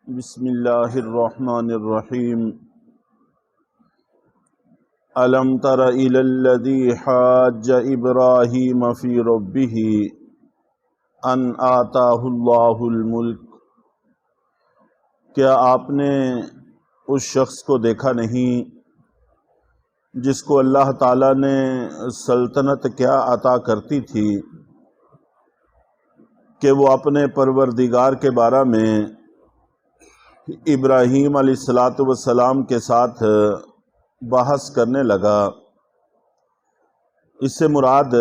بسم اللہ الرحمن الرحیم الم تر الی الذی حاج ابراہیم فی ربہ ان آتاہ اللہ الملک۔ کیا آپ نے اس شخص کو دیکھا نہیں جس کو اللہ تعالیٰ نے سلطنت کیا عطا کرتی تھی کہ وہ اپنے پروردگار کے بارے میں ابراہیم علیہ السلام کے ساتھ بحث کرنے لگا۔ اس سے مراد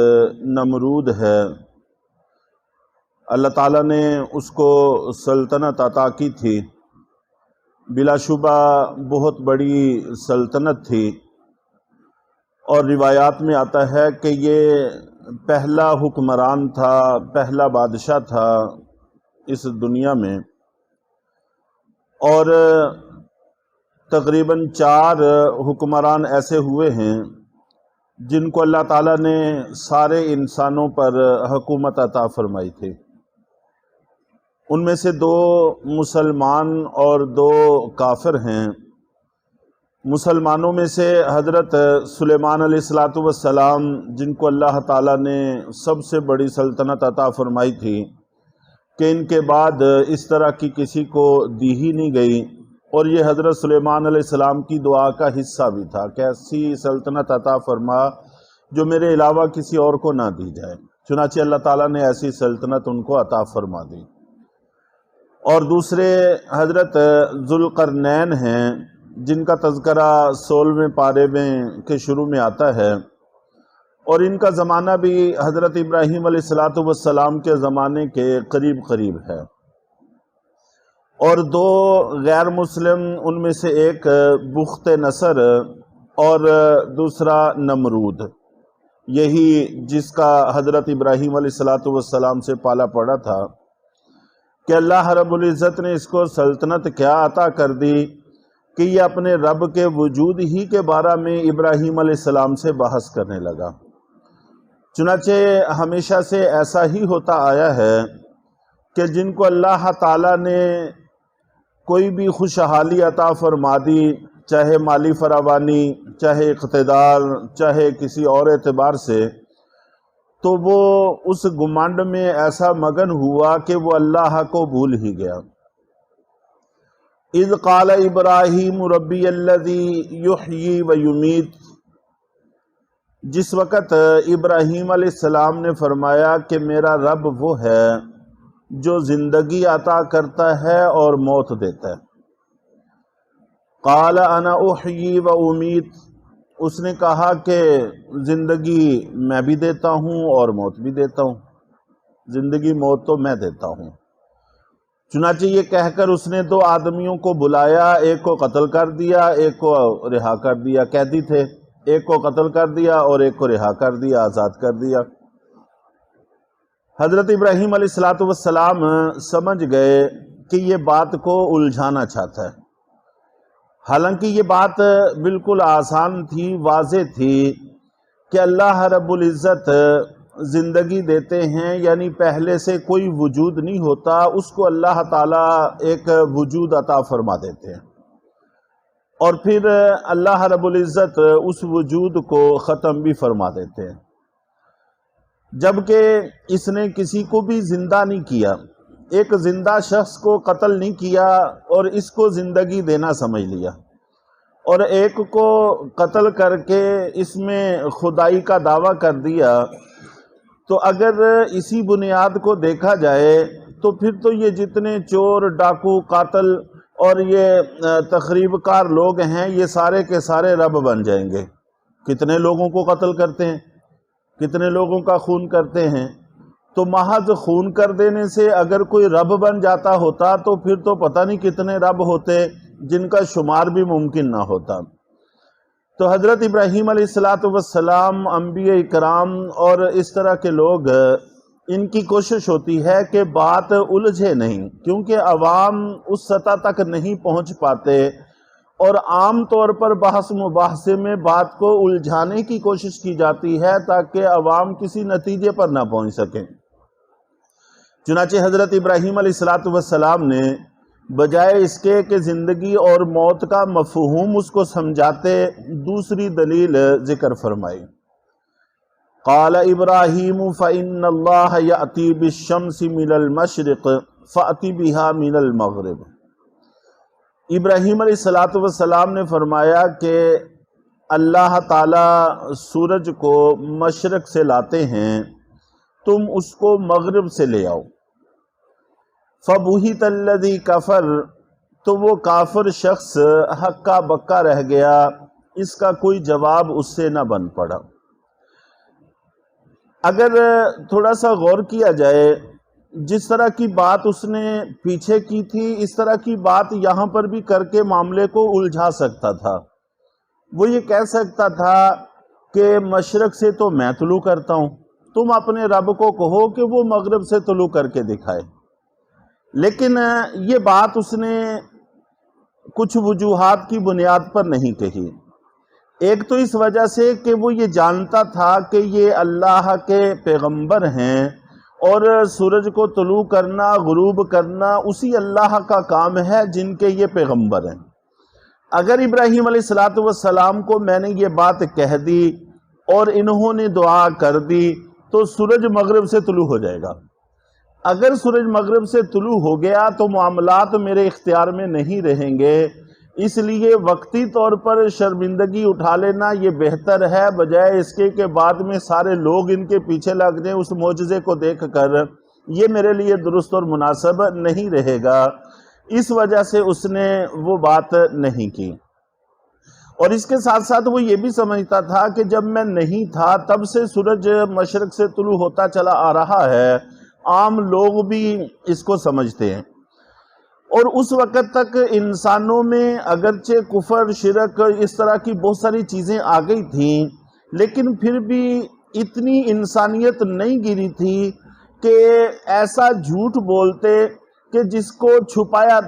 نمرود ہے۔ اللہ تعالیٰ نے اس کو سلطنت عطا کی تھی، بلا شبہ بہت بڑی سلطنت تھی، اور روایات میں آتا ہے کہ یہ پہلا حکمران تھا، پہلا بادشاہ تھا اس دنیا میں، اور تقریباً 4 حکمران ایسے ہوئے ہیں جن کو اللہ تعالیٰ نے سارے انسانوں پر حکومت عطا فرمائی تھی۔ ان میں سے 2 مسلمان اور 2 کافر ہیں۔ مسلمانوں میں سے حضرت سلیمان علیہ السلام، جن کو اللہ تعالیٰ نے سب سے بڑی سلطنت عطا فرمائی تھی کہ ان کے بعد اس طرح کی کسی کو دی ہی نہیں گئی، اور یہ حضرت سلیمان علیہ السلام کی دعا کا حصہ بھی تھا کہ ایسی سلطنت عطا فرما جو میرے علاوہ کسی اور کو نہ دی جائے۔ چنانچہ اللہ تعالیٰ نے ایسی سلطنت ان کو عطا فرما دی۔ اور دوسرے حضرت ذوالقرنین ہیں، جن کا تذکرہ 16ویں پارے میں کے شروع میں آتا ہے، اور ان کا زمانہ بھی حضرت ابراہیم علیہ السلام کے زمانے کے قریب قریب ہے۔ اور 2 غیر مسلم، ان میں سے ایک بخت نصر اور دوسرا نمرود، یہی جس کا حضرت ابراہیم علیہ السلام سے پالا پڑا تھا کہ اللہ رب العزت نے اس کو سلطنت کیا عطا کر دی کہ یہ اپنے رب کے وجود ہی کے بارے میں ابراہیم علیہ السلام سے بحث کرنے لگا۔ چنانچہ ہمیشہ سے ایسا ہی ہوتا آیا ہے کہ جن کو اللہ تعالیٰ نے کوئی بھی خوشحالی عطا فرما دی، چاہے مالی فراوانی، چاہے اقتدار، چاہے کسی اور اعتبار سے، تو وہ اس گمانڈ میں ایسا مگن ہوا کہ وہ اللہ کو بھول ہی گیا۔ اذ قال ابراہیم ربی الذی یحیی و یمیت، جس وقت ابراہیم علیہ السلام نے فرمایا کہ میرا رب وہ ہے جو زندگی عطا کرتا ہے اور موت دیتا ہے۔ قال انا احیی و امیت، اس نے کہا کہ زندگی میں بھی دیتا ہوں اور موت بھی دیتا ہوں، زندگی موت تو میں دیتا ہوں۔ چنانچہ یہ کہہ کر اس نے 2 آدمیوں کو بلایا، ایک کو قتل کر دیا، ایک کو رہا کر دیا۔ قیدی تھے، ایک کو قتل کر دیا اور ایک کو رہا کر دیا، آزاد کر دیا۔ حضرت ابراہیم علیہ السلام سمجھ گئے کہ یہ بات کو الجھانا چاہتا ہے، حالانکہ یہ بات بالکل آسان تھی، واضح تھی کہ اللہ رب العزت زندگی دیتے ہیں، یعنی پہلے سے کوئی وجود نہیں ہوتا، اس کو اللہ تعالیٰ ایک وجود عطا فرما دیتے ہیں، اور پھر اللہ رب العزت اس وجود کو ختم بھی فرما دیتے ہیں، جبکہ اس نے کسی کو بھی زندہ نہیں کیا، ایک زندہ شخص کو قتل نہیں کیا اور اس کو زندگی دینا سمجھ لیا، اور ایک کو قتل کر کے اس میں خدائی کا دعویٰ کر دیا۔ تو اگر اسی بنیاد کو دیکھا جائے تو پھر تو یہ جتنے چور، ڈاکو، قاتل اور یہ تخریب کار لوگ ہیں، یہ سارے کے سارے رب بن جائیں گے۔ کتنے لوگوں کو قتل کرتے ہیں، کتنے لوگوں کا خون کرتے ہیں، تو محض خون کر دینے سے اگر کوئی رب بن جاتا ہوتا تو پھر تو پتہ نہیں کتنے رب ہوتے جن کا شمار بھی ممکن نہ ہوتا۔ تو حضرت ابراہیم علیہ السلام، انبیاء اکرام اور اس طرح کے لوگ، ان کی کوشش ہوتی ہے کہ بات الجھے نہیں، کیونکہ عوام اس سطح تک نہیں پہنچ پاتے، اور عام طور پر بحث مباحثے میں بات کو الجھانے کی کوشش کی جاتی ہے تاکہ عوام کسی نتیجے پر نہ پہنچ سکیں۔ چنانچہ حضرت ابراہیم علیہ السلام نے بجائے اس کے کہ زندگی اور موت کا مفہوم اس کو سمجھاتے دوسری دلیل ذکر فرمائی۔ قال ابراہیم فإن اللہ یأتی بالشمس من المشرق فأتی بها من المغرب۔ ابراہیم علیہ السلام نے فرمایا کہ اللہ تعالیٰ سورج کو مشرق سے لاتے ہیں، تم اس کو مغرب سے لے آؤ۔ فَبُہِتَ الَّذِي کفر، تو وہ کافر شخص ہکا بکا رہ گیا، اس کا کوئی جواب اس سے نہ بن پڑا۔ اگر تھوڑا سا غور کیا جائے، جس طرح کی بات اس نے پیچھے کی تھی اس طرح کی بات یہاں پر بھی کر کے معاملے کو الجھا سکتا تھا۔ وہ یہ کہہ سکتا تھا کہ مشرق سے تو میں طلوع کرتا ہوں، تم اپنے رب کو کہو کہ وہ مغرب سے طلوع کر کے دکھائے۔ لیکن یہ بات اس نے کچھ وجوہات کی بنیاد پر نہیں کہی۔ ایک تو اس وجہ سے کہ وہ یہ جانتا تھا کہ یہ اللہ کے پیغمبر ہیں اور سورج کو طلوع کرنا غروب کرنا اسی اللہ کا کام ہے جن کے یہ پیغمبر ہیں۔ اگر ابراہیم علیہ السلام کو میں نے یہ بات کہہ دی اور انہوں نے دعا کر دی تو سورج مغرب سے طلوع ہو جائے گا۔ اگر سورج مغرب سے طلوع ہو گیا تو معاملات میرے اختیار میں نہیں رہیں گے، اس لیے وقتی طور پر شرمندگی اٹھا لینا یہ بہتر ہے، بجائے اس کے کہ بعد میں سارے لوگ ان کے پیچھے لگ جائیں اس معجزے کو دیکھ کر، یہ میرے لیے درست اور مناسب نہیں رہے گا۔ اس وجہ سے اس نے وہ بات نہیں کی۔ اور اس کے ساتھ ساتھ وہ یہ بھی سمجھتا تھا کہ جب میں نہیں تھا تب سے سورج مشرق سے طلوع ہوتا چلا آ رہا ہے، عام لوگ بھی اس کو سمجھتے ہیں۔ اور اس وقت تک انسانوں میں اگرچہ کفر، شرک، اس طرح کی بہت ساری چیزیں آ گئی تھیں، لیکن پھر بھی اتنی انسانیت نہیں گری تھی کہ ایسا جھوٹ بولتے کہ جس کو چھپایا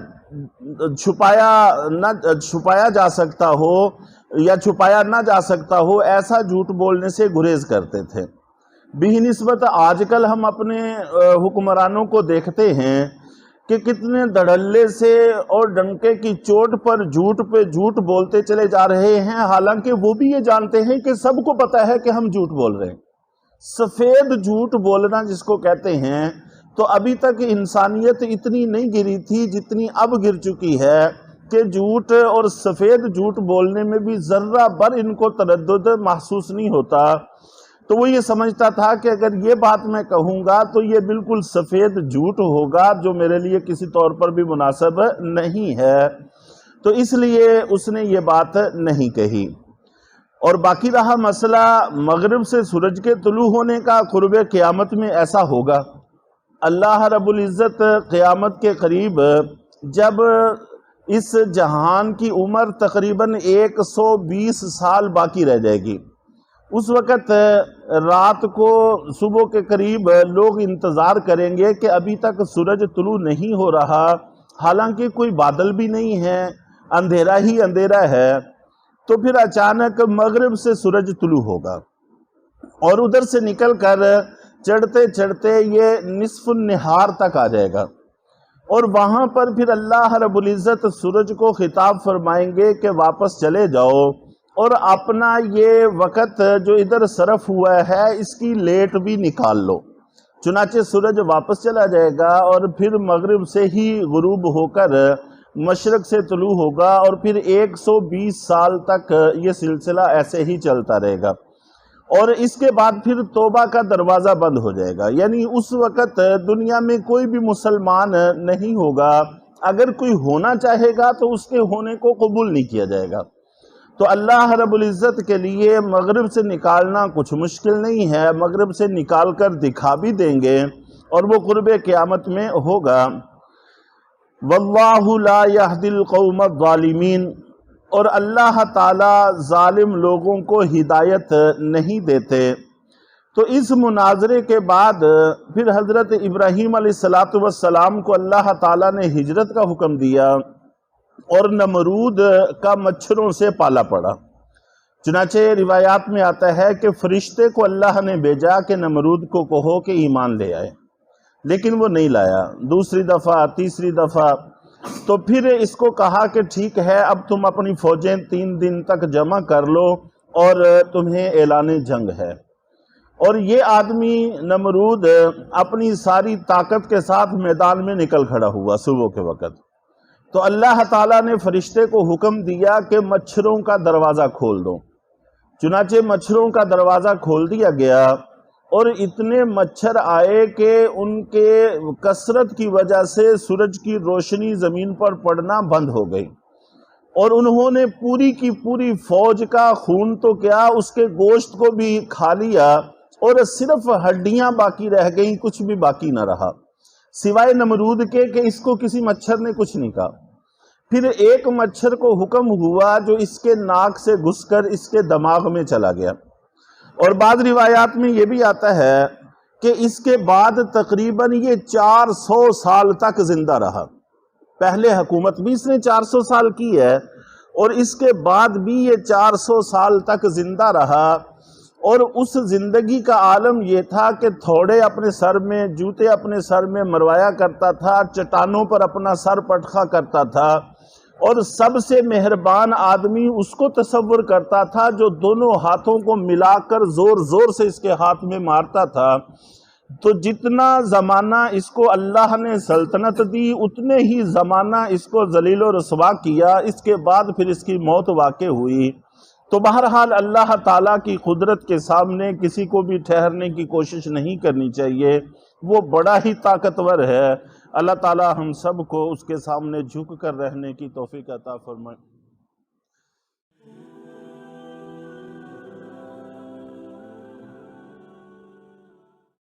جا سکتا ہو یا چھپایا نہ جا سکتا ہو، ایسا جھوٹ بولنے سے گریز کرتے تھے۔ بھی نسبت آج کل ہم اپنے حکمرانوں کو دیکھتے ہیں کہ کتنے دھڑلے سے اور ڈنکے کی چوٹ پر جھوٹ پہ جھوٹ بولتے چلے جا رہے ہیں، حالانکہ وہ بھی یہ جانتے ہیں کہ سب کو پتہ ہے کہ ہم جھوٹ بول رہے ہیں۔ سفید جھوٹ بولنا جس کو کہتے ہیں، تو ابھی تک انسانیت اتنی نہیں گری تھی جتنی اب گر چکی ہے کہ جھوٹ اور سفید جھوٹ بولنے میں بھی ذرہ بر ان کو تردد محسوس نہیں ہوتا۔ تو وہ یہ سمجھتا تھا کہ اگر یہ بات میں کہوں گا تو یہ بالکل سفید جھوٹ ہوگا جو میرے لیے کسی طور پر بھی مناسب نہیں ہے، تو اس لیے اس نے یہ بات نہیں کہی۔ اور باقی رہا مسئلہ مغرب سے سورج کے طلوع ہونے کا، قرب قیامت میں ایسا ہوگا۔ اللہ رب العزت قیامت کے قریب جب اس جہان کی عمر تقریباً 120 سال باقی رہ جائے گی، اس وقت رات کو صبح کے قریب لوگ انتظار کریں گے کہ ابھی تک سورج طلوع نہیں ہو رہا، حالانکہ کوئی بادل بھی نہیں ہے، اندھیرا ہی اندھیرا ہے۔ تو پھر اچانک مغرب سے سورج طلوع ہوگا اور ادھر سے نکل کر چڑھتے چڑھتے یہ نصف النہار تک آ جائے گا، اور وہاں پر پھر اللہ رب العزت سورج کو خطاب فرمائیں گے کہ واپس چلے جاؤ اور اپنا یہ وقت جو ادھر صرف ہوا ہے اس کی لیٹ بھی نکال لو۔ چنانچہ سورج واپس چلا جائے گا اور پھر مغرب سے ہی غروب ہو کر مشرق سے طلوع ہوگا، اور پھر 120 سال تک یہ سلسلہ ایسے ہی چلتا رہے گا، اور اس کے بعد پھر توبہ کا دروازہ بند ہو جائے گا۔ یعنی اس وقت دنیا میں کوئی بھی مسلمان نہیں ہوگا، اگر کوئی ہونا چاہے گا تو اس کے ہونے کو قبول نہیں کیا جائے گا۔ تو اللہ رب العزت کے لیے مغرب سے نکالنا کچھ مشکل نہیں ہے، مغرب سے نکال کر دکھا بھی دیں گے، اور وہ قرب قیامت میں ہوگا۔ واللہ لا یہدی القوم الظالمین، اور اللہ تعالی ظالم لوگوں کو ہدایت نہیں دیتے۔ تو اس مناظرے کے بعد پھر حضرت ابراہیم علیہ السلام کو اللہ تعالیٰ نے ہجرت کا حکم دیا، اور نمرود کا مچھروں سے پالا پڑا۔ چنانچہ روایات میں آتا ہے کہ فرشتے کو اللہ نے بھیجا کہ نمرود کو کہو کہ ایمان لے آئے، لیکن وہ نہیں لایا۔ دوسری دفعہ، تیسری دفعہ، تو پھر اس کو کہا کہ ٹھیک ہے اب تم اپنی فوجیں 3 دن تک جمع کر لو اور تمہیں اعلان جنگ ہے۔ اور یہ آدمی نمرود اپنی ساری طاقت کے ساتھ میدان میں نکل کھڑا ہوا صبح کے وقت۔ تو اللہ تعالیٰ نے فرشتے کو حکم دیا کہ مچھروں کا دروازہ کھول دو۔ چنانچہ مچھروں کا دروازہ کھول دیا گیا اور اتنے مچھر آئے کہ ان کے کثرت کی وجہ سے سورج کی روشنی زمین پر پڑنا بند ہو گئی، اور انہوں نے پوری کی پوری فوج کا خون تو کیا، اس کے گوشت کو بھی کھا لیا، اور صرف ہڈیاں باقی رہ گئیں، کچھ بھی باقی نہ رہا سوائے نمرود کے کہ اس کو کسی مچھر نے کچھ نہیں کہا۔ پھر ایک مچھر کو حکم ہوا جو اس کے ناک سے گھس کر اس کے دماغ میں چلا گیا، اور بعض روایات میں یہ بھی آتا ہے کہ اس کے بعد تقریباً یہ 400 سال تک زندہ رہا۔ پہلے حکومت بھی اس نے 400 سال کی ہے، اور اس کے بعد بھی یہ 400 سال تک زندہ رہا، اور اس زندگی کا عالم یہ تھا کہ تھوڑے اپنے سر میں، جوتے اپنے سر میں مروایا کرتا تھا، چٹانوں پر اپنا سر پٹخا کرتا تھا، اور سب سے مہربان آدمی اس کو تصور کرتا تھا جو دونوں ہاتھوں کو ملا کر زور زور سے اس کے ہاتھ میں مارتا تھا۔ تو جتنا زمانہ اس کو اللہ نے سلطنت دی، اتنے ہی زمانہ اس کو ذلیل و رسوا کیا، اس کے بعد پھر اس کی موت واقع ہوئی۔ تو بہرحال اللہ تعالیٰ کی قدرت کے سامنے کسی کو بھی ٹھہرنے کی کوشش نہیں کرنی چاہیے، وہ بڑا ہی طاقتور ہے۔ اللہ تعالیٰ ہم سب کو اس کے سامنے جھک کر رہنے کی توفیق عطا فرمائے۔